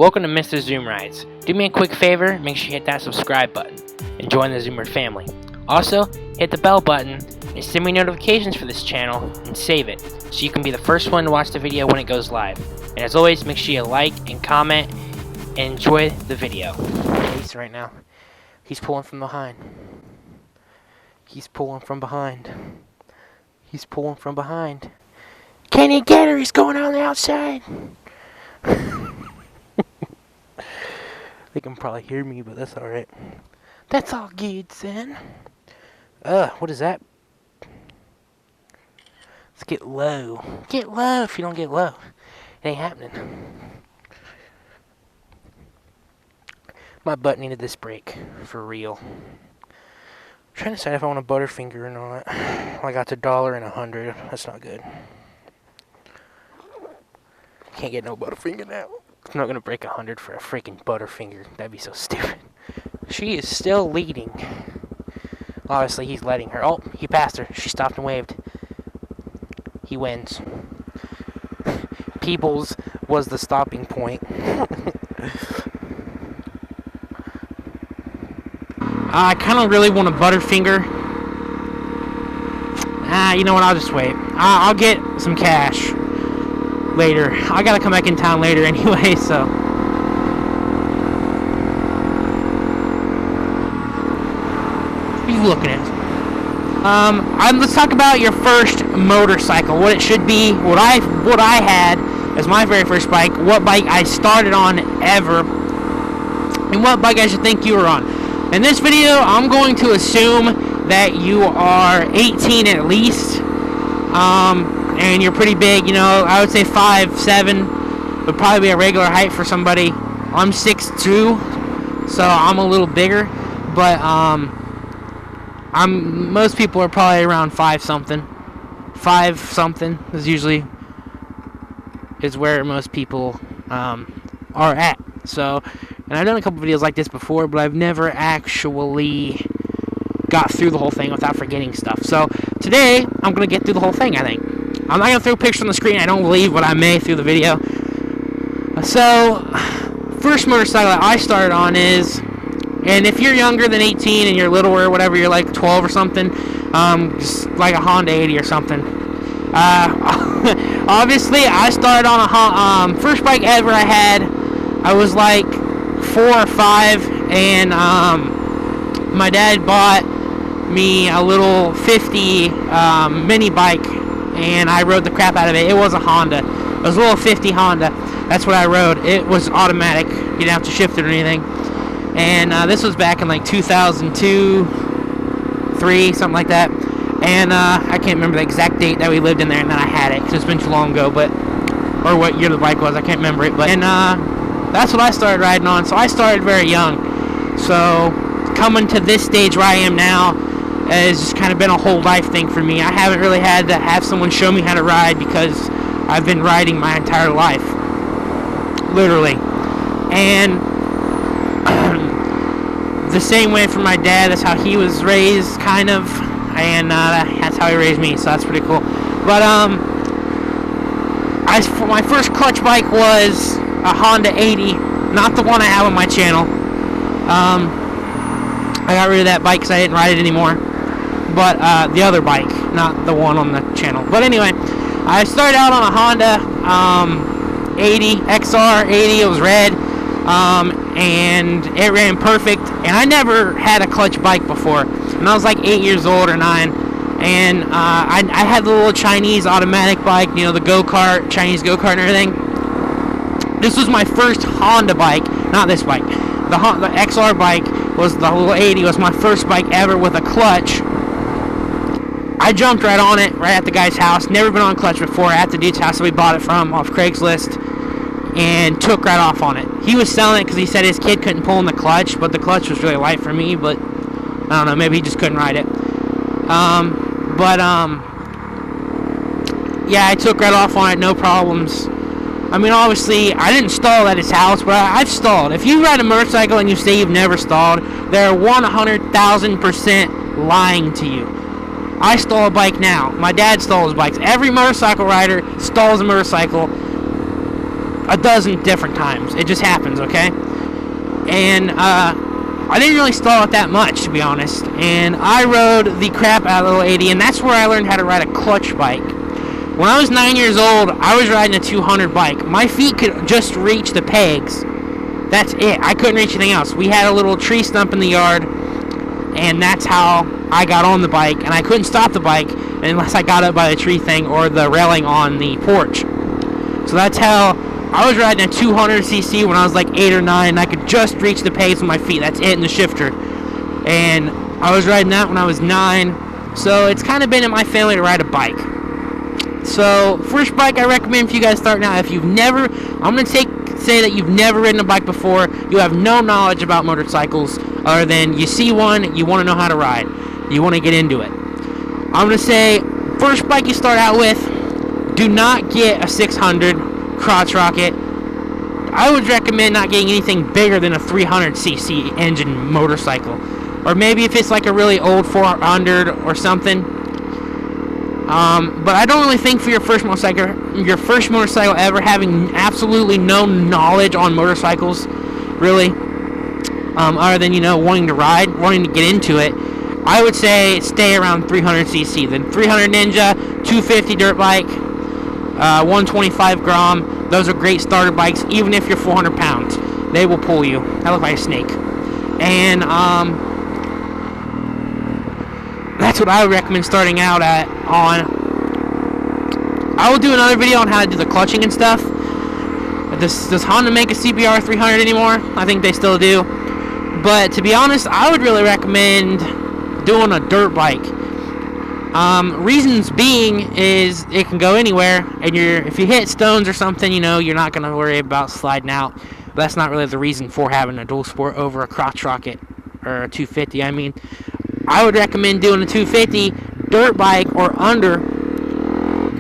welcome to Mr. Zoom Rides. Do me a quick favor, make sure you hit that subscribe button and join the Zoomer family. Also, hit the bell button and send me notifications for this channel and save it so you can be the first one to watch the video when it goes live. And as always, make sure you like and comment and enjoy the video. Right now, he's pulling from behind. He's pulling from behind. He's pulling from behind. Can he get her? He's going on the outside. They can probably hear me, but that's alright. That's all good, son. What is that? Let's get low. Get low if you don't get low. It ain't happening. My butt needed this brake, for real. I'm trying to decide if I want a Butterfinger or not. Well, I got the $1 and 100. That's not good. Can't get no Butterfinger now. I'm not gonna break 100 for a freaking Butterfinger. That'd be so stupid. She is still leading. Obviously, he's letting her. Oh, he passed her. She stopped and waved. He wins. Peoples was the stopping point. I kind of really want a Butterfinger. You know what? I'll just wait. I'll get some cash later. I gotta come back in town later anyway, so. What are you looking at? Let's talk about your first motorcycle. What it should be. What I had as my very first bike. What bike I started on ever. And what bike I should think you were on. In this video, I'm going to assume that you are 18 at least, and you're pretty big. You know, I would say 5'7" would probably be a regular height for somebody. I'm 6'2", so I'm a little bigger, but most people are probably around 5 something. 5 something is where most people are at. So. And I've done a couple videos like this before, but I've never actually got through the whole thing without forgetting stuff. So today, I'm going to get through the whole thing, I think. I'm not going to throw pictures on the screen. I don't believe what I may through the video. So, first motorcycle that I started on is, and if you're younger than 18 and you're little or whatever, you're like 12 or something, just like a Honda 80 or something. Obviously, I started on a first bike ever I had. I was like 4 or 5, and my dad bought me a little 50 mini bike, and I rode the crap out of it. It was a Honda. It was a little 50 Honda. That's what I rode. It was automatic. You didn't have to shift it or anything. And this was back in like 2002, 3, something like that. And I can't remember the exact date that we lived in there and then I had it, because it's been too long ago, or what year the bike was. I can't remember it. But that's what I started riding on, so I started very young. So, coming to this stage where I am now has just kind of been a whole life thing for me. I haven't really had to have someone show me how to ride because I've been riding my entire life. Literally. And the same way for my dad, that's how he was raised, kind of. And that's how he raised me, so that's pretty cool. But, my first clutch bike was a Honda 80, not the one I have on my channel. I got rid of that bike because I didn't ride it anymore. But the other bike, not the one on the channel. But anyway, I started out on a Honda 80, XR 80, it was red. And it ran perfect. And I never had a clutch bike before. And I was like 8 years old or 9. And I had the little Chinese automatic bike, you know, the go-kart, Chinese go-kart and everything. This was my first Honda bike, not this bike. The XR bike was the little 80, was my first bike ever with a clutch. I jumped right on it, right at the guy's house. Never been on a clutch before, at the dude's house that we bought it from, off Craigslist, and took right off on it. He was selling it because he said his kid couldn't pull in the clutch, but the clutch was really light for me, but I don't know, maybe he just couldn't ride it. Yeah, I took right off on it, no problems. I mean, obviously, I didn't stall at his house, but I've stalled. If you ride a motorcycle and you say you've never stalled, they're 100,000% lying to you. I stall a bike now. My dad stalls bikes. Every motorcycle rider stalls a motorcycle a dozen different times. It just happens, okay? And I didn't really stall it that much, to be honest. And I rode the crap out of the little 80, and that's where I learned how to ride a clutch bike. When I was 9 years old, I was riding a 200 bike. My feet could just reach the pegs. That's it. I couldn't reach anything else. We had a little tree stump in the yard, and that's how I got on the bike. And I couldn't stop the bike unless I got up by the tree thing or the railing on the porch. So that's how I was riding a 200cc when I was like 8 or 9, and I could just reach the pegs with my feet. That's it, in the shifter. And I was riding that when I was 9. So it's kind of been in my family to ride a bike. So, first bike I recommend for you guys starting out, if you've never, I'm going to say that you've never ridden a bike before, you have no knowledge about motorcycles, other than you see one, you want to know how to ride, you want to get into it. I'm going to say, first bike you start out with, do not get a 600 crotch rocket. I would recommend not getting anything bigger than a 300cc engine motorcycle. Or maybe if it's like a really old 400 or something. But I don't really think for your first motorcycle ever, having absolutely no knowledge on motorcycles, really, other than, you know, wanting to ride, wanting to get into it, I would say stay around 300cc. The 300 Ninja, 250 dirt bike, 125 Grom, those are great starter bikes, even if you're 400 pounds. They will pull you. I look like a snake. And, that's what I would recommend starting out on. I will do another video on how to do the clutching and stuff. Does Honda make a CBR 300 anymore? I think they still do. But to be honest, I would really recommend doing a dirt bike. Reasons being is it can go anywhere, and if you hit stones or something, you know, you're not going to worry about sliding out. But that's not really the reason for having a dual sport over a crotch rocket or a 250. I mean, I would recommend doing a 250 dirt bike or under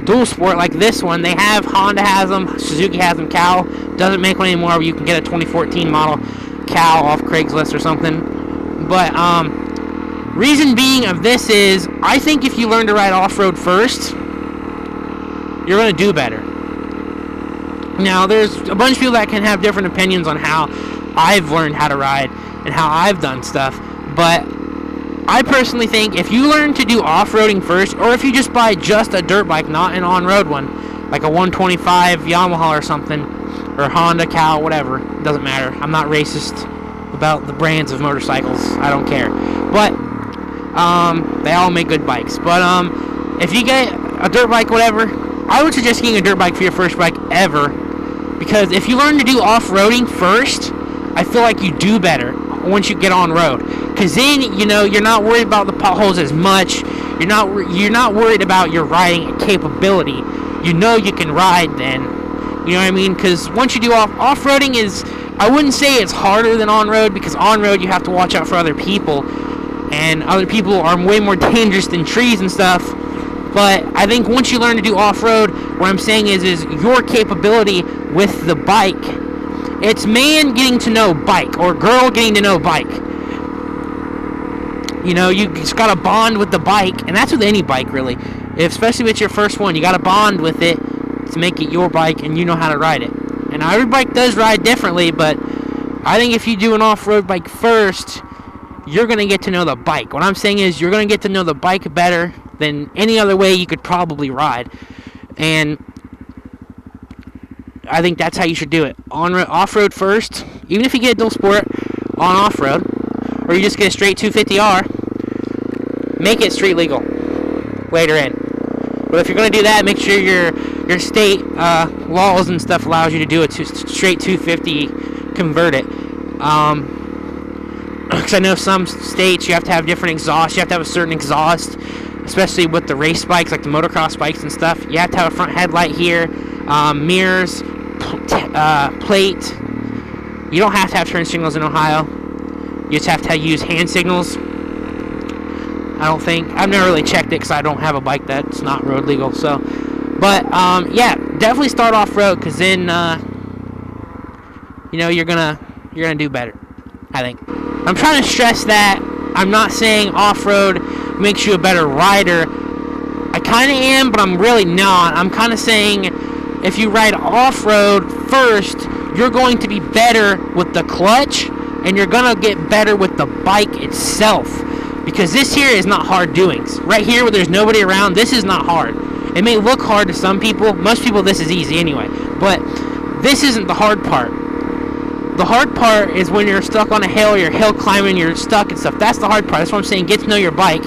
dual sport like this one. They have, Honda has them, Suzuki has them, Cal doesn't make one anymore, but you can get a 2014 model Cal off Craigslist or something. But reason being of this is, I think if you learn to ride off-road first, you're going to do better. Now, there's a bunch of people that can have different opinions on how I've learned how to ride and how I've done stuff, but I personally think if you learn to do off-roading first, or if you just buy just a dirt bike, not an on-road one, like a 125 Yamaha or something, or Honda, Cal, whatever, it doesn't matter. I'm not racist about the brands of motorcycles. I don't care. But they all make good bikes. But if you get a dirt bike, whatever, I would suggest getting a dirt bike for your first bike ever, because if you learn to do off-roading first, I feel like you do better once you get on road, because then, you know, you're not worried about the potholes as much. You're not worried about your riding capability. You know you can ride then. You know what I mean? Because once you do off-roading is, I wouldn't say it's harder than on-road, because on-road you have to watch out for other people, and other people are way more dangerous than trees and stuff. But I think once you learn to do off-road, what I'm saying is your capability with the bike. It's man getting to know bike, or girl getting to know bike. You know, you just got to bond with the bike, and that's with any bike, really. Especially if it's your first one, you got to bond with it to make it your bike, and you know how to ride it. And every bike does ride differently, but I think if you do an off-road bike first, you're going to get to know the bike. What I'm saying is you're going to get to know the bike better than any other way you could probably ride. And I think that's how you should do it. Off-road first, even if you get a dual sport on off-road, or you just get a straight 250R, make it street legal later in. But if you're going to do that, make sure your state laws and stuff allows you to do a straight 250, convert it. Because I know some states you have to have different exhausts. You have to have a certain exhaust, especially with the race bikes, like the motocross bikes and stuff. You have to have a front headlight here, mirrors, plate. You don't have to have turn signals in Ohio. You just have to use hand signals. I don't think. I've never really checked it because I don't have a bike that's not road legal. So, but yeah, definitely start off road, because then you know you're gonna do better, I think. I'm trying to stress that I'm not saying off-road makes you a better rider. I kind of am, but I'm really not. I'm kind of saying if you ride off-road first, you're going to be better with the clutch, and you're gonna get better with the bike itself, because this here is not hard doings. Right here where there's nobody around, this is not hard. It may look hard to some people. Most people, this is easy anyway, but this isn't the hard part. The hard part is when you're stuck on a hill, you're hill climbing, you're stuck and stuff. That's the hard part. That's what I'm saying. Get to know your bike.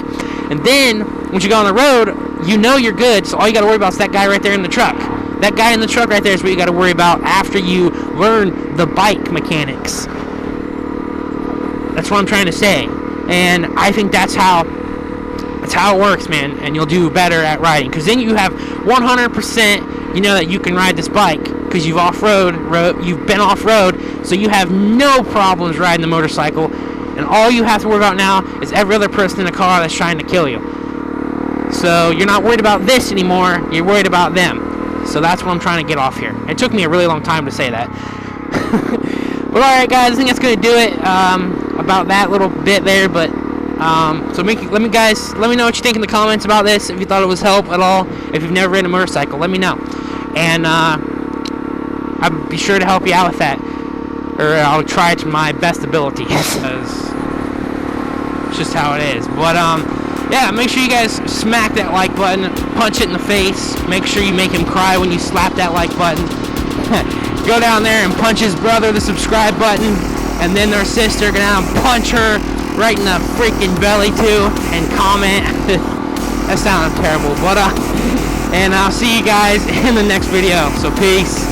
And then, once you go on the road, you know you're good, so all you got to worry about is that guy right there in the truck. That guy in the truck right there is what you got to worry about after you learn the bike mechanics. That's what I'm trying to say. And I think that's how it works, man. And you'll do better at riding. Because then you have 100%, you know that you can ride this bike. Because you've been off-road, so you have no problems riding the motorcycle, and all you have to worry about now is every other person in the car that's trying to kill you. So you're not worried about this anymore, you're worried about them. So that's what I'm trying to get off here. It took me a really long time to say that. But alright guys, I think that's going to do it about that little bit there. But so let me know what you think in the comments about this. If you thought it was help at all, if you've never ridden a motorcycle, let me know. And I'll be sure to help you out with that, or I'll try to my best ability, because it's just how it is. But yeah, make sure you guys smack that like button, punch it in the face, make sure you make him cry when you slap that like button. Go down there and punch his brother, the subscribe button, and then their sister, go down and punch her right in the freaking belly too, and comment. That sounded terrible, but and I'll see you guys in the next video, so peace.